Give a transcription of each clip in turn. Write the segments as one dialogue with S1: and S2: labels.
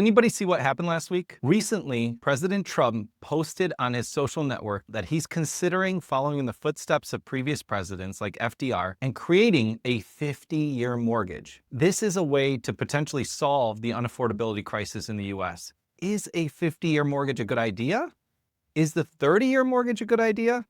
S1: Anybody see what happened last week? Recently, President Trump posted on his social network that he's considering following in the footsteps of previous presidents like FDR and creating a 50-year mortgage. This is a way to potentially solve the unaffordability crisis in the US. Is a 50-year mortgage a good idea? Is the 30-year mortgage a good idea?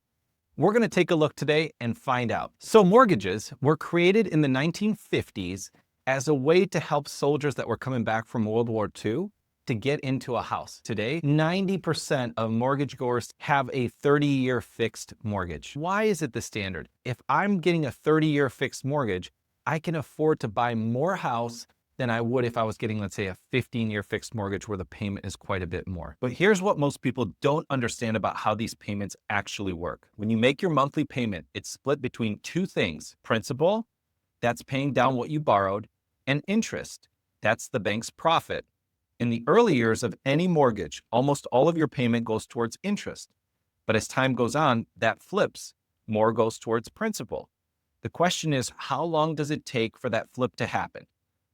S1: We're going to take a look today and find out. So mortgages were created in the 1950s as a way to help soldiers that were coming back from World War II to get into a house. Today, 90% of mortgage goers have a 30-year fixed mortgage. Why is it the standard? If I'm getting a 30-year fixed mortgage, I can afford to buy more house than I would if I was getting, let's say, a 15-year fixed mortgage where the payment is quite a bit more. But here's what most people don't understand about how these payments actually work. When you make your monthly payment, it's split between two things: principal, that's paying down what you borrowed, and interest, that's the bank's profit. In the early years of any mortgage, almost all of your payment goes towards interest. But as time goes on, that flips. More goes towards principal. The question is, how long does it take for that flip to happen?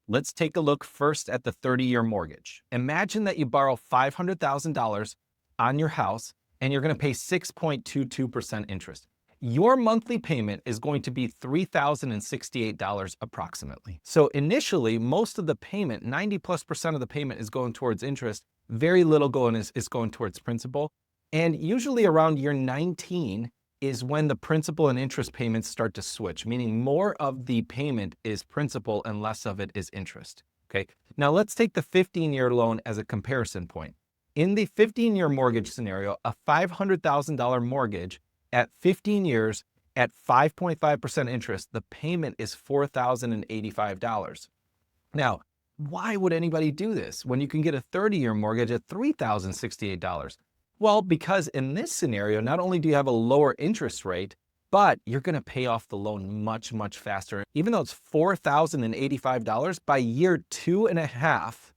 S1: Let's take a look first at the 30-year mortgage. Imagine that you borrow $500,000 on your house and you're going to pay 6.22% interest. Your monthly payment is going to be $3,068 approximately. So initially, most of the payment, 90+% of the payment is going towards interest. Very little is going towards principal. And usually around year 19 is when the principal and interest payments start to switch, meaning more of the payment is principal and less of it is interest. Okay. Now let's take the 15-year loan as a comparison point. In the 15-year mortgage scenario, a $500,000 mortgage at 15 years at 5.5% interest, the payment is $4,085. Now, why would anybody do this when you can get a 30-year mortgage at $3,068? Well, because in this scenario, not only do you have a lower interest rate, but you're going to pay off the loan much, much faster. Even though it's $4,085, by year 2.5,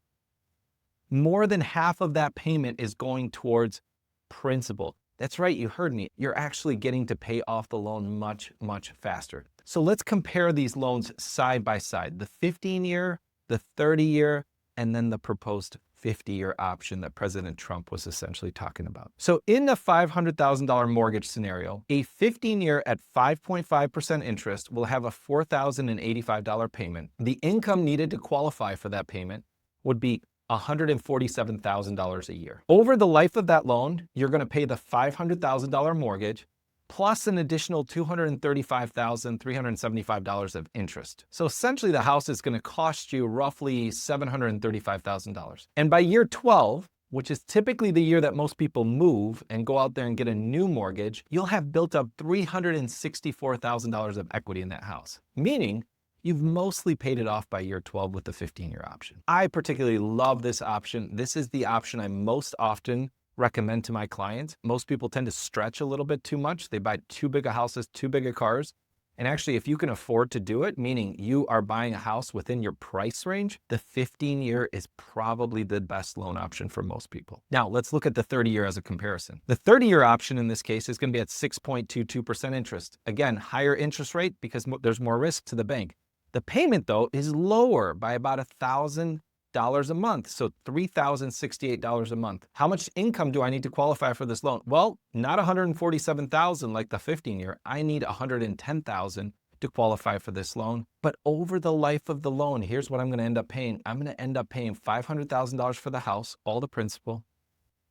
S1: more than half of that payment is going towards principal. That's right, you heard me. You're actually getting to pay off the loan much, much faster. So let's compare these loans side by side, the 15-year, the 30-year, and then the proposed 50-year option that President Trump was essentially talking about. So in the $500,000 mortgage scenario, a 15-year at 5.5% interest will have a $4,085 payment. The income needed to qualify for that payment would be $147,000 a year. Over the life of that loan, you're going to pay the $500,000 mortgage plus an additional $235,375 of interest. So essentially the house is going to cost you roughly $735,000. And by year 12, which is typically the year that most people move and go out there and get a new mortgage, you'll have built up $364,000 of equity in that house, meaning you've mostly paid it off by year 12 with the 15-year option. I particularly love this option. This is the option I most often recommend to my clients. Most people tend to stretch a little bit too much. They buy too big of houses, too big of cars. And actually, if you can afford to do it, meaning you are buying a house within your price range, the 15-year is probably the best loan option for most people. Now, let's look at the 30-year as a comparison. The 30-year option in this case is going to be at 6.22% interest. Again, higher interest rate because there's more risk to the bank. The payment, though, is lower by about $1,000 a month, so $3,068 a month. How much income do I need to qualify for this loan? Well, not $147,000 like the 15-year. I need $110,000 to qualify for this loan. But over the life of the loan, here's what I'm going to end up paying. I'm going to end up paying $500,000 for the house, all the principal,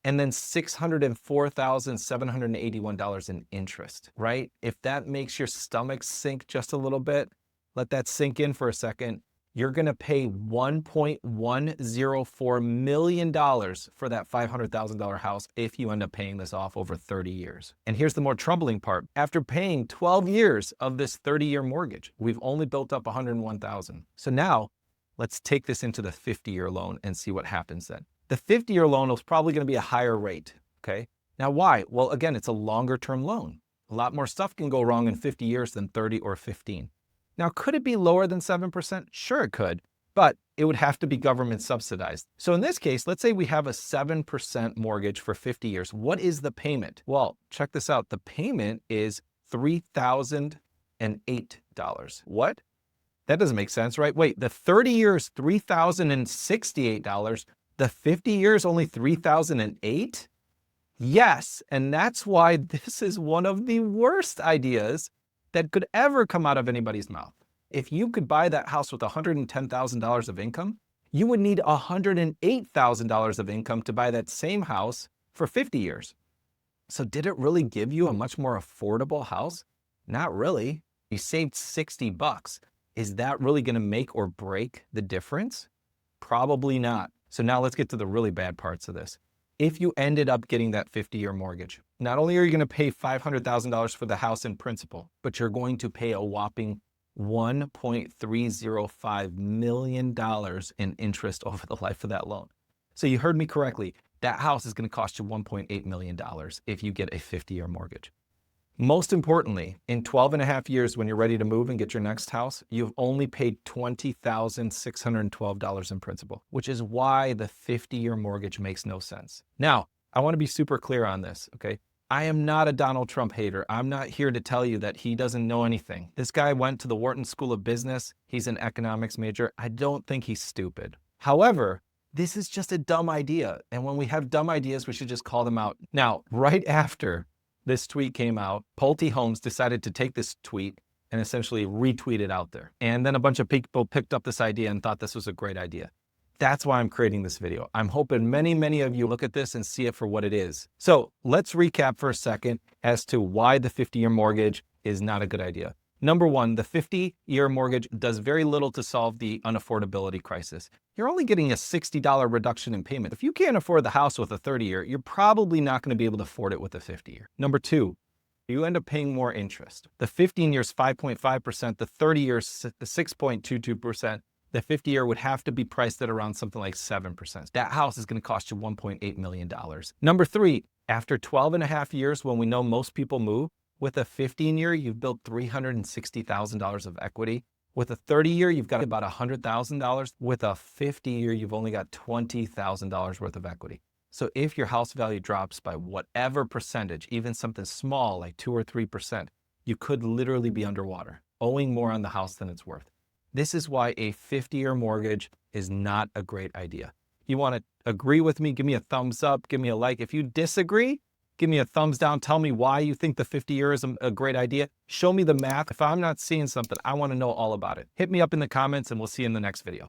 S1: and then $604,781 in interest, right? If that makes your stomach sink just a little bit, let that sink in for a second. You're going to pay $1.104 million for that $500,000 house if you end up paying this off over 30 years. And here's the more troubling part. After paying 12 years of this 30-year mortgage, we've only built up $101,000. So now let's take this into the 50-year loan and see what happens then. The 50-year loan is probably going to be a higher rate, okay? Now why? Well, again, it's a longer-term loan. A lot more stuff can go wrong in 50 years than 30 or 15. Now, could it be lower than 7%? Sure, it could, but it would have to be government subsidized. So in this case, let's say we have a 7% mortgage for 50 years. What is the payment? Well, check this out. The payment is $3,008. What? That doesn't make sense, right? Wait, the 30 years, $3,068. The 50 years only 3,008? Yes, and that's why this is one of the worst ideas that could ever come out of anybody's mouth. If you could buy that house with $110,000 of income, you would need $108,000 of income to buy that same house for 50 years. So did it really give you a much more affordable house? Not really. You saved 60 bucks. Is that really going to make or break the difference? Probably not. So now let's get to the really bad parts of this. If you ended up getting that 50-year mortgage, not only are you going to pay $500,000 for the house in principal, but you're going to pay a whopping $1.305 million in interest over the life of that loan. So you heard me correctly. That house is going to cost you $1.8 million if you get a 50-year mortgage. Most importantly, in 12 and a half years, when you're ready to move and get your next house, you've only paid $20,612 in principal, which is why the 50-year mortgage makes no sense. Now, I want to be super clear on this, okay? I am not a Donald Trump hater. I'm not here to tell you that he doesn't know anything. This guy went to the Wharton School of Business. He's an economics major. I don't think he's stupid. However, this is just a dumb idea. And when we have dumb ideas, we should just call them out. Now, right after this tweet came out, Pulte Homes decided to take this tweet and essentially retweet it out there. And then a bunch of people picked up this idea and thought this was a great idea. That's why I'm creating this video. I'm hoping many of you look at this and see it for what it is. So let's recap for a second as to why the 50-year mortgage is not a good idea. Number one, the 50-year mortgage does very little to solve the unaffordability crisis. You're only getting a $60 reduction in payment. If you can't afford the house with a 30-year, you're probably not going to be able to afford it with a 50-year. Number two, you end up paying more interest. The 15 years 5.5%, the 30 years 6.22%. The 50-year would have to be priced at around something like 7%. That house is going to cost you $1.8 million. Number three, after 12 and a half years, when we know most people move, with a 15-year, you've built $360,000 of equity. With a 30-year, you've got about $100,000. With a 50-year, you've only got $20,000 worth of equity. So if your house value drops by whatever percentage, even something small like 2 or 3%, you could literally be underwater, owing more on the house than it's worth. This is why a 50-year mortgage is not a great idea. You want to agree with me? Give me a thumbs up, give me a like. If you disagree, give me a thumbs down. Tell me why you think the 50-year is a great idea. Show me the math. If I'm not seeing something, I want to know all about it. Hit me up in the comments and we'll see you in the next video.